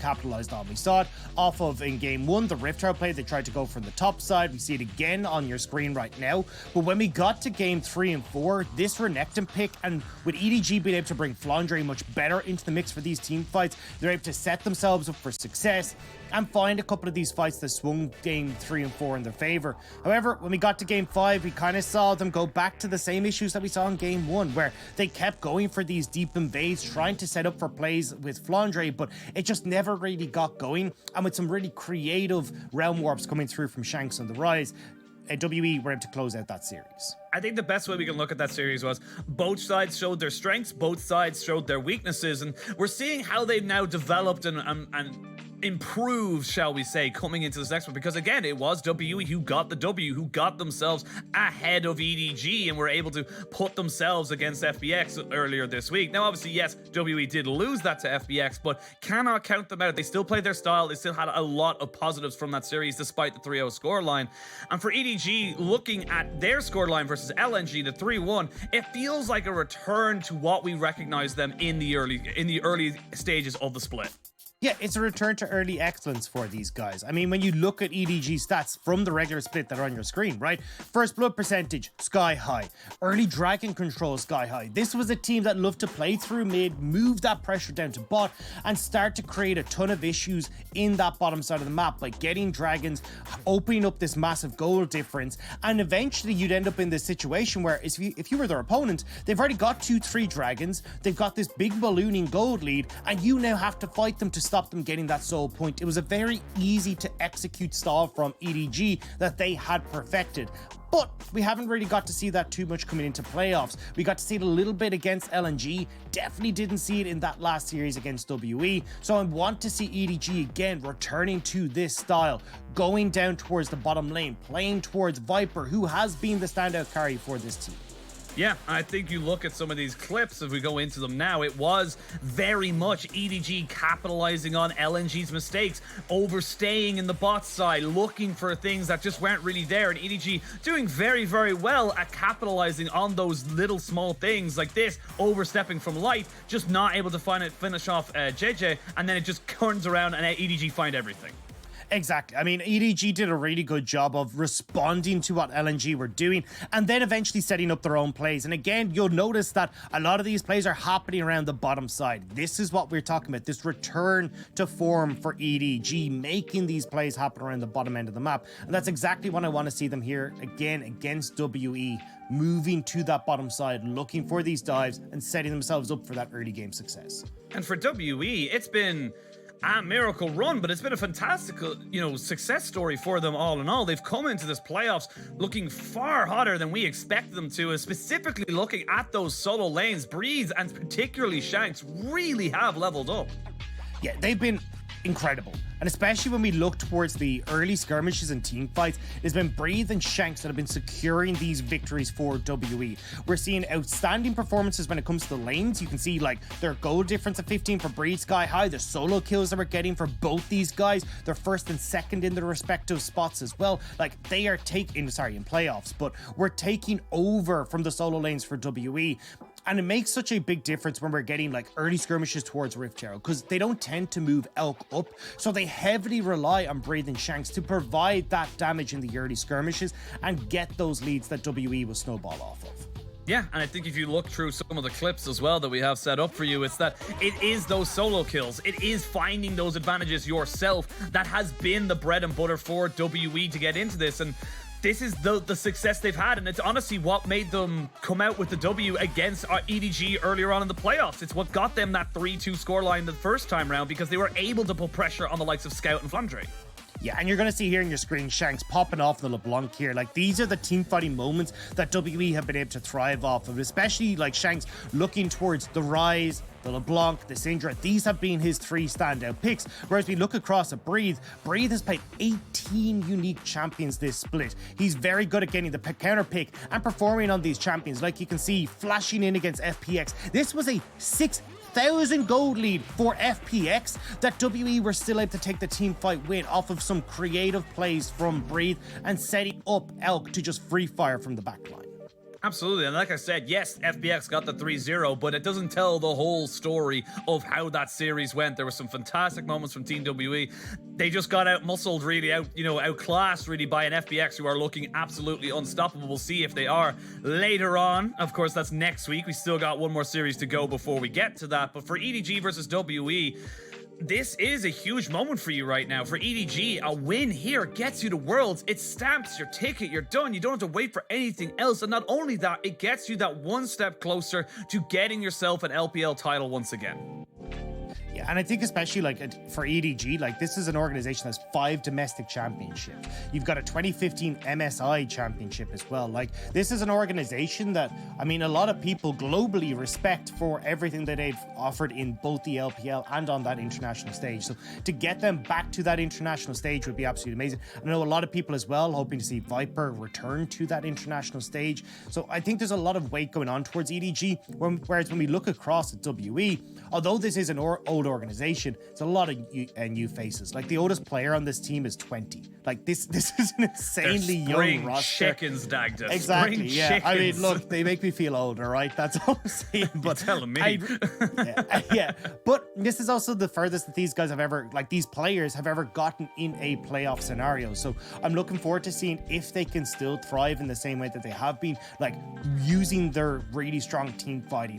capitalized on. We saw it off of in game 1, the Rift Tower play. They tried to go from the top side. We see it again on your screen right now. But when we got to game 3 and 4, this Renekton pick, and with EDG being able to bring Flandre much better into the mix for these team fights, they're able to set themselves up for success and find a couple of these fights that swung game 3 and 4 in their favor. However, when we got to game 5, we kind of saw them go back to the same issues that we saw in game 1, where they kept going for these deep invades, trying to set up for plays with Flandre, but it just never really got going. And with some really creative realm warps coming through from Shanks on the rise, WE were able to close out that series. I think the best way we can look at that series was both sides showed their strengths, both sides showed their weaknesses, and we're seeing how they've now developed and improved, shall we say, coming into this next one, because again, it was WE who got the W, who got themselves ahead of EDG and were able to put themselves against FBX earlier this week. Now, obviously, yes, WE did lose that to FBX, but cannot count them out. They still played their style. They still had a lot of positives from that series, despite the 3-0 scoreline. And for EDG, looking at their scoreline versus LNG, the 3-1, it feels like a return to what we recognize them in the early stages of the split. Yeah, it's a return to early excellence for these guys. I mean, when you look at EDG stats from the regular split that are on your screen, right? First blood percentage, sky high. Early dragon control, sky high. This was a team that loved to play through mid, move that pressure down to bot, and start to create a ton of issues in that bottom side of the map by getting dragons, opening up this massive goal difference, and eventually you'd end up in this situation where if you were their opponent, they've already got 2-3 dragons, they've got this big ballooning gold lead, and you now have to fight them to stop them getting that soul point. It was a very easy to execute style from EDG that they had perfected. But we haven't really got to see that too much coming into playoffs. We got to see it a little bit against LNG. Definitely didn't see it in that last series against WE. So I want to see EDG again returning to this style, going down towards the bottom lane, playing towards Viper, who has been the standout carry for this team. Yeah, I think you look at some of these clips as we go into them now, it was very much EDG capitalizing on LNG's mistakes, overstaying in the bot side, looking for things that just weren't really there, and EDG doing very, very well at capitalizing on those little small things like this, overstepping from light, just not able to finish off JJ, and then it just turns around and EDG find everything. Exactly. I mean, EDG did a really good job of responding to what LNG were doing and then eventually setting up their own plays. And again, you'll notice that a lot of these plays are happening around the bottom side. This is what we're talking about, this return to form for EDG, making these plays happen around the bottom end of the map. And that's exactly what I want to see them here again against WE, moving to that bottom side, looking for these dives and setting themselves up for that early game success. And for WE, it's been a miracle run, but it's been a fantastic, success story for them all in all. They've come into this playoffs looking far hotter than we expected them to, specifically looking at those solo lanes. Breeze and particularly Shanks really have leveled up. Yeah, they've been incredible. And especially when we look towards the early skirmishes and team fights, it's been Breathe and Shanks that have been securing these victories for WE. We're seeing outstanding performances when it comes to the lanes. You can see like their goal difference of 15 for Breathe sky high, the solo kills that we're getting for both these guys. They're first and second in their respective spots as well. Like they are in playoffs, but we're taking over from the solo lanes for WE. And it makes such a big difference when we're getting like early skirmishes towards Rift Tower, because they don't tend to move Elk up. So they heavily rely on Breathe and Shanks to provide that damage in the early skirmishes and get those leads that WE will snowball off of. Yeah, and I think if you look through some of the clips as well that we have set up for you, it's that it is those solo kills. It is finding those advantages yourself that has been the bread and butter for WE to get into this. And this is the success they've had, and it's honestly what made them come out with the W against EDG earlier on in the playoffs. It's what got them that 3-2 scoreline the first time round, because they were able to put pressure on the likes of Scout and Flandre. Yeah, and you're going to see here in your screen Shanks popping off the LeBlanc here. Like, these are the team fighting moments that WE have been able to thrive off of, especially like Shanks looking towards the Rise, the LeBlanc, the Syndra. These have been his 3 standout picks. Whereas we look across at Breathe, Breathe has played 18 unique champions this split. He's very good at getting the counter pick and performing on these champions. Like you can see, flashing in against FPX. This was a 6,000 gold lead for FPX that WE were still able to take the team fight win off of some creative plays from Breathe and setting up Elk to just free fire from the backline. Absolutely, and like I said, yes, FBX got the 3-0, but it doesn't tell the whole story of how that series went. There were some fantastic moments from Team WE. They just got out-muscled, really, outclassed, really, by an FBX who are looking absolutely unstoppable. We'll see if they are later on. Of course, that's next week. We still got one more series to go before we get to that, but for EDG versus WE, this is a huge moment for you right now. For EDG, a win here gets you to Worlds. It stamps your ticket. You're done. You don't have to wait for anything else. And not only that, it gets you that one step closer to getting yourself an LPL title once again. Yeah, and I think especially for EDG, this is an organization that's 5 domestic championships. You've got a 2015 MSI championship as well. This is an organization that, I mean, a lot of people globally respect for everything that they've offered in both the LPL and on that international stage. So to get them back to that international stage would be absolutely amazing. I know a lot of people as well hoping to see Viper return to that international stage. So I think there's a lot of weight going on towards EDG, whereas when we look across at WE, although this is an old organization, it's a lot of new faces. The oldest player on this team is 20. This is an insanely young roster. Chickens, Dagda. Exactly. Spring yeah. chickens. I mean, look, they make me feel older, right? That's all I'm saying. But you're telling me. Yeah. But this is also the furthest that these guys have ever, these players have ever gotten in a playoff scenario. So I'm looking forward to seeing if they can still thrive in the same way that they have been, using their really strong team fighting,